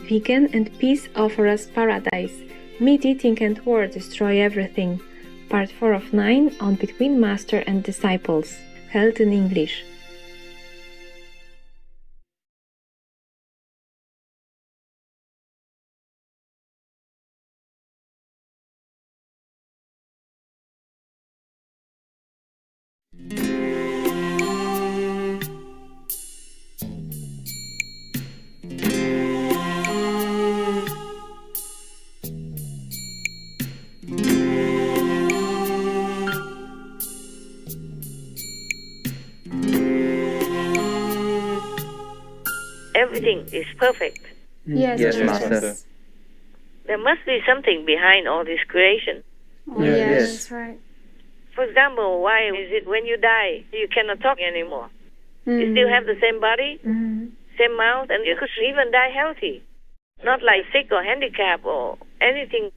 Vegan and peace offer us paradise. Meat eating and war destroy everything. Part 4 of 9 on Between Master and Disciples. Held in English. Everything is perfect. Yes, Master. There must be something behind all this creation. Oh, yes, that's right. For example, why is it when you die, you cannot talk anymore? You still have the same body, same mouth, and you could even die healthy. Not like sick or handicapped or anything.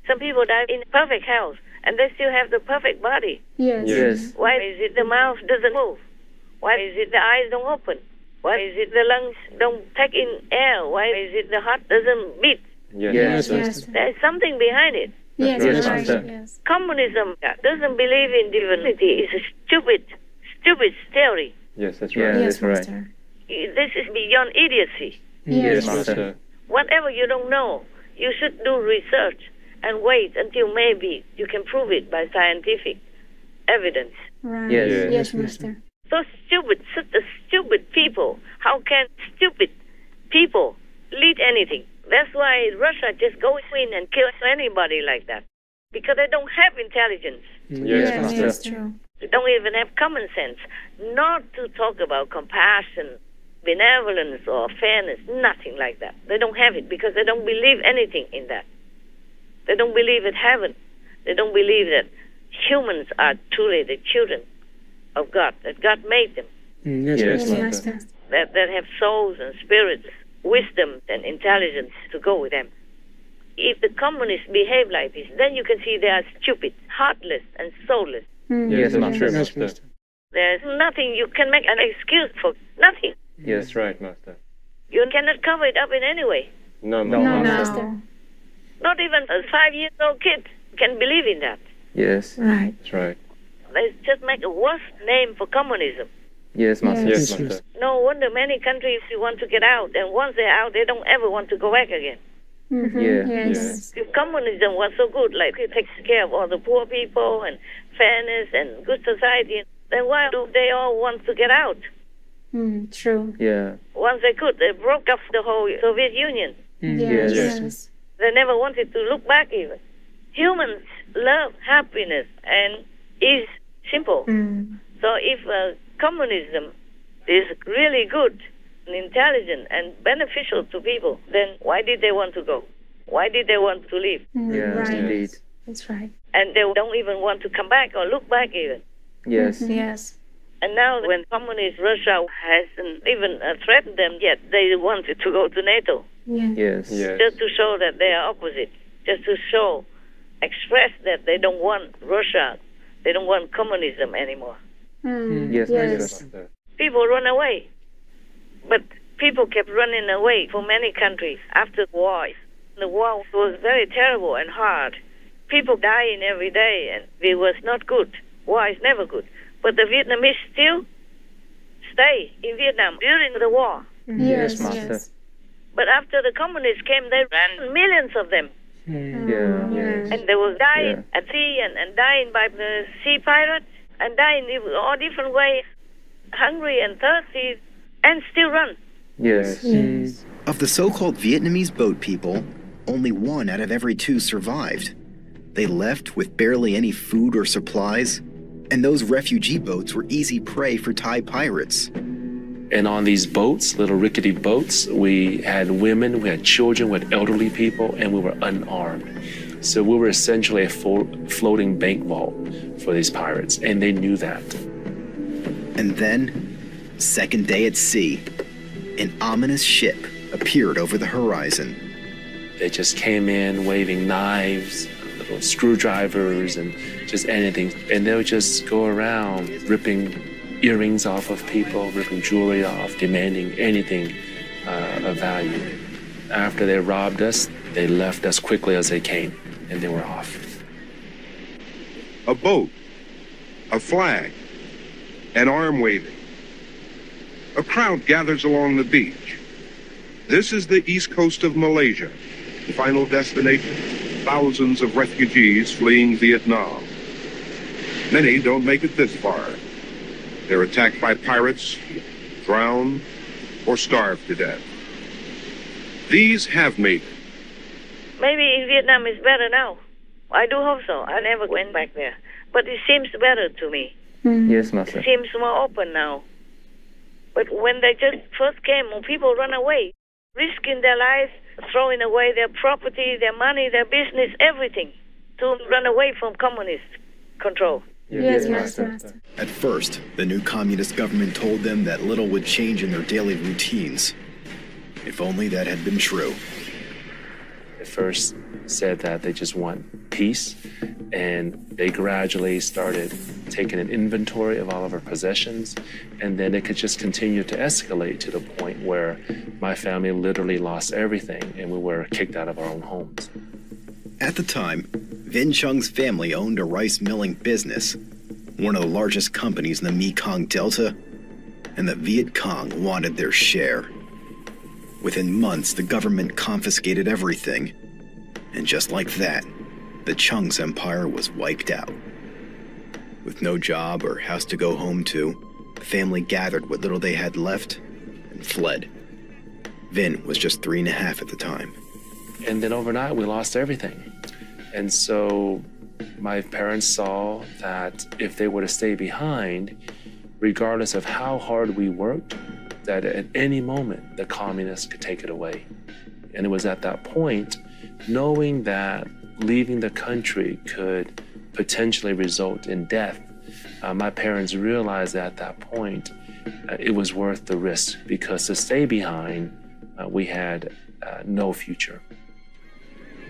Some people die in perfect health, and they still have the perfect body. Yes. Why is it the mouth doesn't move? Why is it the eyes don't open? Why is it the lungs don't take in air? Why is it the heart doesn't beat? Yes. There's something behind it. Yes, Yes, right. Master. Yes. Communism doesn't believe in divinity. It's a stupid theory. Yes, that's Yeah, right. Yes, that's right. Master. This is beyond idiocy. Yes, Yes, Master. Whatever you don't know, you should do research and wait until maybe you can prove it by scientific evidence. Right. Yes. Yes, Master. So stupid, such a stupid people. How can stupid people lead anything? That's why Russia just goes in and kills anybody like that. Because they don't have intelligence. Yes, Master. That's true. They don't even have common sense. Not to talk about compassion, benevolence, or fairness. Nothing like that. They don't have it because they don't believe anything in that. They don't believe in heaven. They don't believe that humans are truly the children of God, that God made them, Yes, Yes, Master. Master. that have souls and spirits, wisdom and intelligence to go with them. If the communists behave like this, then you can see they are stupid, heartless, and soulless. Yes, that's Master. true, Yes, Master. There's nothing you can make an excuse for. Nothing. Yes, right, Master. You cannot cover it up in any way. No, No, No, Master. Master. Not even a 5-year-old kid can believe in that. Yes. Right. that's right. They just make a worse name for communism. Yes, Master. Yes, Yes, Master. No wonder many countries want to get out, and once they're out, they don't ever want to go back again. Yeah. Yes. If communism was so good, like it takes care of all the poor people and fairness and good society, then why do they all want to get out? True. Yeah. Once they could, they broke up the whole Soviet Union. Yes. Yes. Yes. They never wanted to look back even. Humans love happiness and is simple. So if communism is really good and intelligent and beneficial to people, then why did they want to go? Why did they want to leave? Yeah, Right. indeed. That's right. And they don't even want to come back or look back even. Yes. Yes. And now when communist Russia hasn't even threatened them yet, they wanted to go to NATO. Yes. Yes. Just to show that they are opposite. Just to show, express that they don't want Russia, they don't want communism anymore. Yes, Yes. Master. People run away. But people kept running away from many countries after the war. The war was very terrible and hard. People dying every day, and it was not good. War is never good. But the Vietnamese still stay in Vietnam during the war. Yes, Master. But after the communists came, they ran millions of them. Yeah. And they were dying Yeah. at sea and dying by the sea pirates and dying in all different ways, hungry and thirsty, and still run. Yes. Of the so-called Vietnamese boat people, only 1 out of every 2 survived. They left with barely any food or supplies, and those refugee boats were easy prey for Thai pirates. And on these boats, little rickety boats, we had women, we had children, we had elderly people, and we were unarmed. So we were essentially a floating bank vault for these pirates, and they knew that. And then, second day at sea, an ominous ship appeared over the horizon. They just came in waving knives, little screwdrivers, and just anything. And they would just go around ripping earrings off of people, ripping jewelry off, demanding anything of value. After they robbed us, they left as quickly as they came, and they were off. A boat, a flag, an arm waving. A crowd gathers along the beach. This is the east coast of Malaysia, the final destination. Thousands of refugees fleeing Vietnam. Many don't make it this far. They're attacked by pirates, drown, or starve to death. These have made it. Maybe in Vietnam it's better now. I do hope so. I never went back there. But it seems better to me. Yes, Master. It seems more open now. But when they just first came, people run away, risking their lives, throwing away their property, their money, their business, everything, to run away from communist control. Yes, Master. At first, the new communist government told them that little would change in their daily routines. If only that had been true. They first said that they just want peace, and they gradually started taking an inventory of all of our possessions, and then it could just continue to escalate to the point where my family literally lost everything, and we were kicked out of our own homes. At the time, Vin Chung's family owned a rice milling business, one of the largest companies in the Mekong Delta, and the Viet Cong wanted their share. Within months, the government confiscated everything, and just like that, the Chung's empire was wiped out. With no job or house to go home to, the family gathered what little they had left and fled. Vin was just 3.5 at the time. And then overnight, we lost everything. And so my parents saw that if they were to stay behind, regardless of how hard we worked, that at any moment, the communists could take it away. And it was at that point, knowing that leaving the country could potentially result in death, my parents realized at that point it was worth the risk, because to stay behind, we had no future.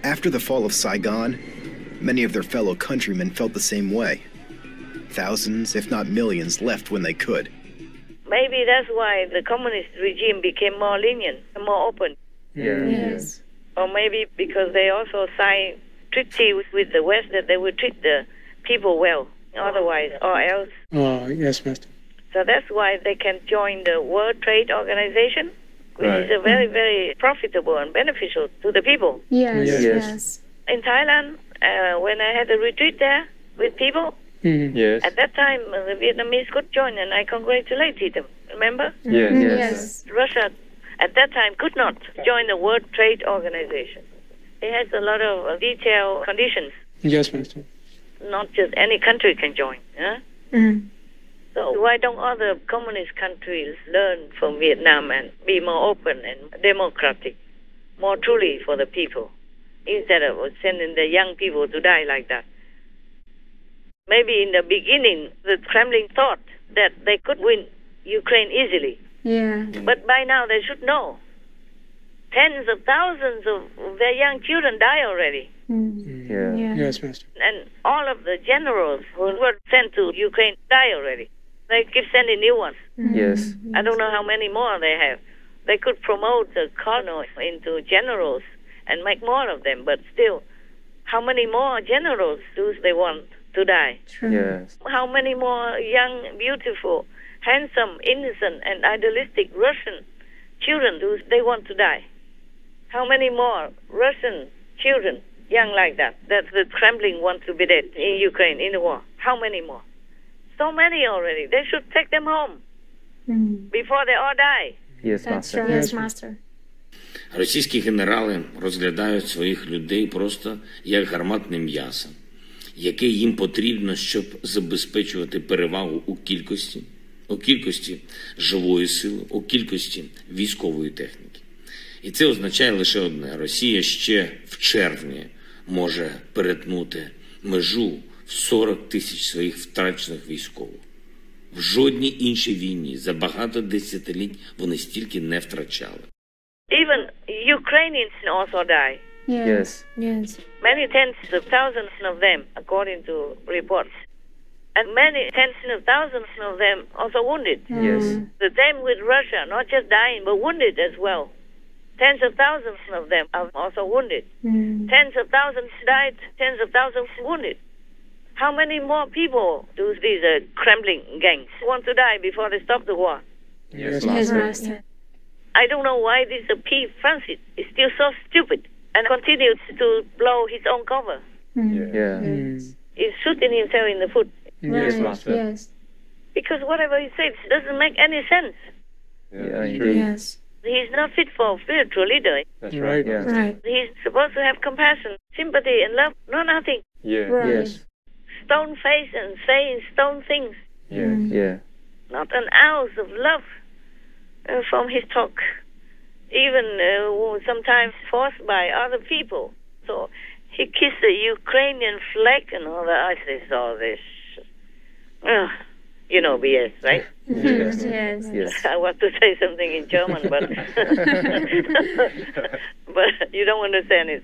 After the fall of Saigon, many of their fellow countrymen felt the same way. Thousands, if not millions, left when they could. Maybe that's why the communist regime became more lenient and more open. Yes. Or maybe because they also signed treaty with the West that they would treat the people well, otherwise, or else. Oh, yes, Master. So that's why they can join the World Trade Organization, which Right. is a very, very profitable and beneficial to the people. Yes, Yes. yes. In Thailand, when I had a retreat there with people, Yes. at that time the Vietnamese could join, and I congratulated them. Remember? Yes. Yes. Russia at that time could not join the World Trade Organization. It has a lot of detailed conditions. Yes, Master. Not just any country can join. Huh? Mm. So why don't other communist countries learn from Vietnam and be more open and democratic, more truly for the people, instead of sending the young people to die like that? Maybe in the beginning, the Kremlin thought that they could win Ukraine easily. Yeah. But by now they should know. Tens of thousands of their young children die already. Mm. Yeah. Yeah. Yes, Master. And all of the generals who were sent to Ukraine die already. They keep sending new ones. Yes. I don't know how many more they have. They could promote the colonels into generals and make more of them, but still, how many more generals do they want to die? True. Yes. How many more young, beautiful, handsome, innocent, and idealistic Russian children do they want to die? How many more Russian children, young like that the Kremlin wants to be dead in Ukraine, in the war? How many more? So many already. They should take them home Mm. before they all die. Yes, That's Master. true. Yes, Master. Російські генерали розглядають своїх людей просто як гарматне м'ясо, яке їм потрібно, щоб забезпечувати перевагу у кількості живої сили, у кількості військової техніки. І це означає лише одне: Росія ще в червні може перетнути межу в 40 тисяч своїх втрачених військових. В жодній іншій війні за багато десятиліть вони стільки не втрачали. Even Ukrainians also die. Yes. Yes. Many tens of thousands of them, according to reports. And many tens of thousands of them also wounded. Yes. The same with Russia, not just dying, but wounded as well. Tens of thousands of them are also wounded. Tens of thousands died, tens of thousands wounded. How many more people do these Kremlin gangs want to die before they stop the war? Yes, Yes, Master. Master. I don't know why this P. Francis is still so stupid and continues to blow his own cover. Yeah. He's shooting himself in the foot. Yes, Right. Master. Yes. Because whatever he says doesn't make any sense. Yeah, indeed. Yes. He's not fit for a spiritual leader. That's right. Yeah. Right. He's supposed to have compassion, sympathy, and love. No, nothing. Yeah. Right. Yes. Stone face and saying stone things. Yeah. Yeah. Not an ounce of love from his talk. Even sometimes forced by other people. So he kissed the Ukrainian flag and all that. I said, all this. You know BS, right? Yes. Yes. Yes. I want to say something in German, but but you don't understand it.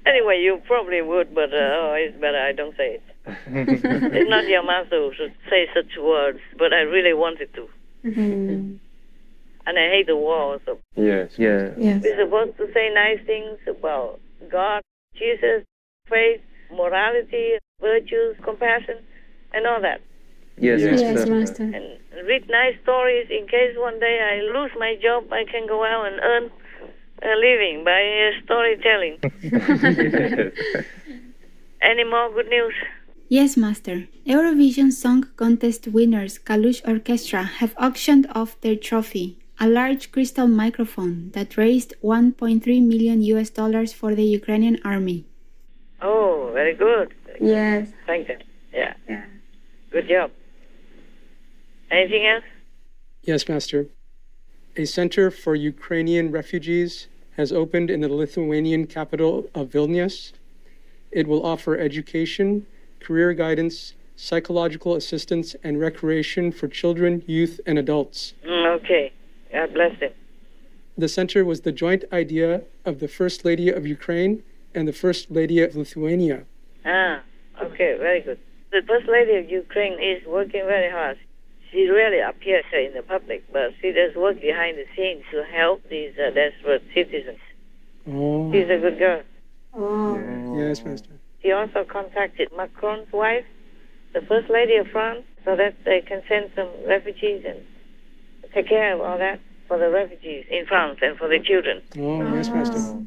Anyway, you probably would, but it's better I don't say it. It's not your master who should say such words, but I really wanted to. And I hate the war also. Yes. Yeah. Yes. We're supposed to say nice things about God, Jesus, faith, morality, virtues, compassion, and all that. Yes, Yes. Yes, Master. Master. And read nice stories in case one day I lose my job, I can go out and earn a living by storytelling. Any more good news? Yes, Master. Eurovision Song Contest winners Kalush Orchestra have auctioned off their trophy, a large crystal microphone that raised $1.3 million for the Ukrainian army. Oh, very good. Yes. Thank you. Yeah. Yeah. Good job. Anything else? Yes, Master. A center for Ukrainian refugees has opened in the Lithuanian capital of Vilnius. It will offer education, career guidance, psychological assistance, and recreation for children, youth, and adults. Okay. God bless them. The center was the joint idea of the First Lady of Ukraine and the First Lady of Lithuania. Okay, very good. The First Lady of Ukraine is working very hard. She really appears in the public, but she does work behind the scenes to help these desperate citizens. Oh, She's a good girl. Oh. yes, Master. She also contacted Macron's wife, the First Lady of France, so that they can send some refugees and take care of all that for the refugees in France and for the children. Oh, yes, Master.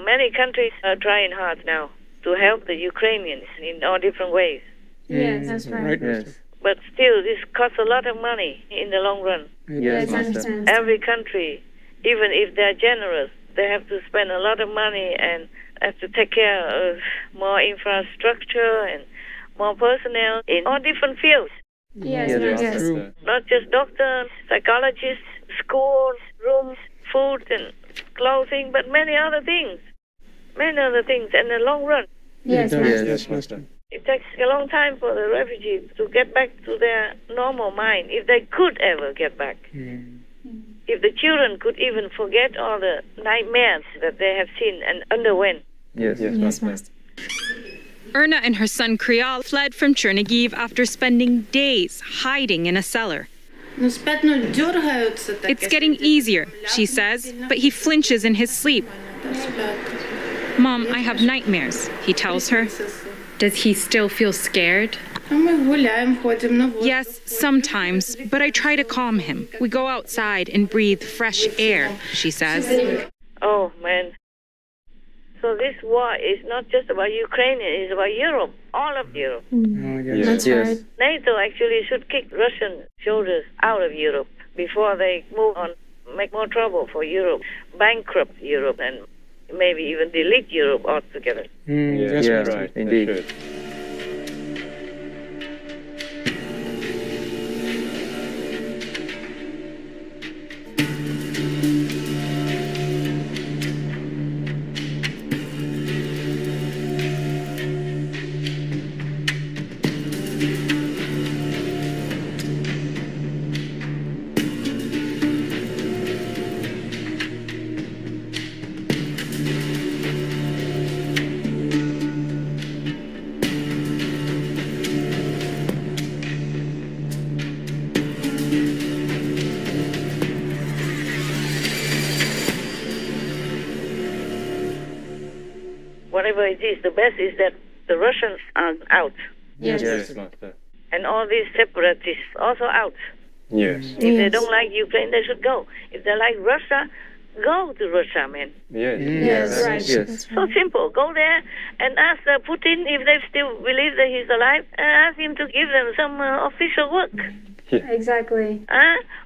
Many countries are trying hard now to help the Ukrainians in all different ways. Yes, that's right. Right, Yes. Master. But still, this costs a lot of money in the long run. Yes, Yes, Master. Master. Every country, even if they're generous, they have to spend a lot of money and have to take care of more infrastructure and more personnel in all different fields. Yes, Yes, Master. Master. True. Not just doctors, psychologists, schools, rooms, food and clothing, but many other things. Many other things in the long run. Yes, It does. Master. Yes, Master. It takes a long time for the refugees to get back to their normal mind, if they could ever get back. If the children could even forget all the nightmares that they have seen and underwent. Yes, Yes, Master. Erna and her son Krial fled from Chernihiv after spending days hiding in a cellar. It's getting easier, she says, but he flinches in his sleep. Mom, I have nightmares, he tells her. Does he still feel scared? Yes, sometimes, but I try to calm him. We go outside and breathe fresh air, she says. Oh, man. So this war is not just about Ukraine, it's about Europe, all of Europe. Oh, yes. That's Yes. right. NATO actually should kick Russian soldiers out of Europe before they move on, make more trouble for Europe, bankrupt Europe, and maybe even delete Europe altogether. Yes, Yeah, Master. right. Indeed. whatever it is, the best is that the Russians are out. Yes. Yes, Master. And all these separatists also out. Yes. If they don't like Ukraine, they should go. If they like Russia, go to Russia, man. Yes. Yes, right. Yes. That's So simple. Go there and ask Putin if they still believe that he's alive, and ask him to give them some official work. Exactly.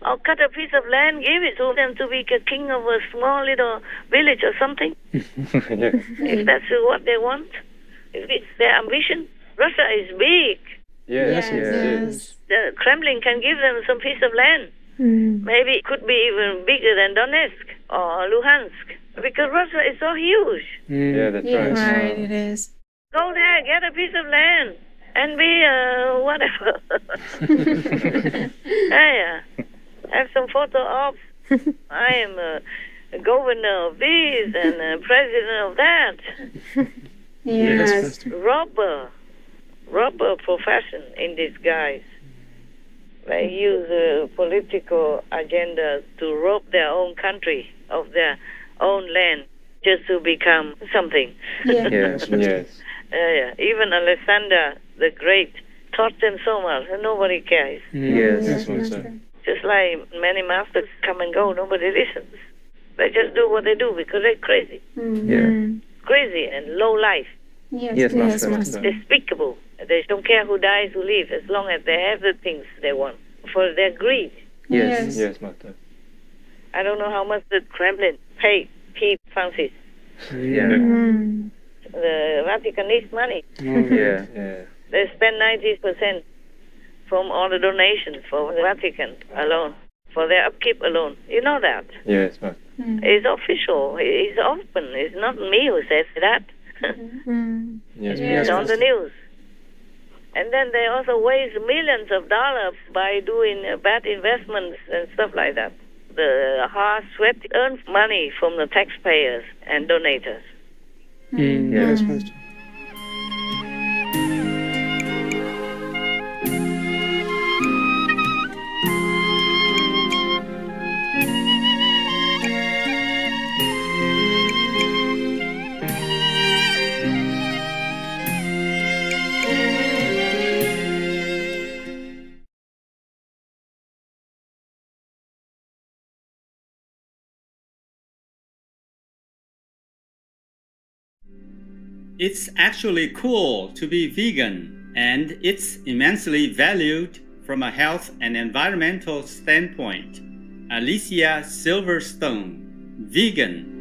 Or cut a piece of land, give it to them to be a king of a small little village or something. Yes. If that's what they want, if it's their ambition. Russia is big. Yes. Yes. The Kremlin can give them some piece of land. Maybe it could be even bigger than Donetsk or Luhansk, because Russia is so huge. Yeah, that's Yes. right. Right, it is. Go there, get a piece of land, and be whatever. Yeah. Have some photo ops. I am a governor of this and a president of that. Yes. Robber profession in disguise. They use political agendas to rob their own country of their own land just to become something. Yeah. Yes. Yes. Yeah. Even Alexander the Great taught them so much, and nobody cares. Yes. Yes, Master. Master. Just like many masters come and go, nobody listens. They just do what they do because they're crazy. Mm-hmm. Crazy and low life. Yes. Yes, Yes, Master. Master. Despicable. They don't care who dies, who lives, as long as they have the things they want for their greed. Yes. Yes. Yes, Master. I don't know how much the Kremlin paid Pope Francis. Yeah. Mm. The Vatican needs money. Yeah. Yeah. They spend 90% from all the donations for the Vatican alone, for their upkeep alone. You know that. Yes, Master. It's official. It's open. It's not me who says that. Yes, It's on the news. And then they also waste millions of dollars by doing bad investments and stuff like that. The hard sweat earns money from the taxpayers and donators. Yes, Master. It's actually cool to be vegan, and it's immensely valued from a health and environmental standpoint. Alicia Silverstone, vegan,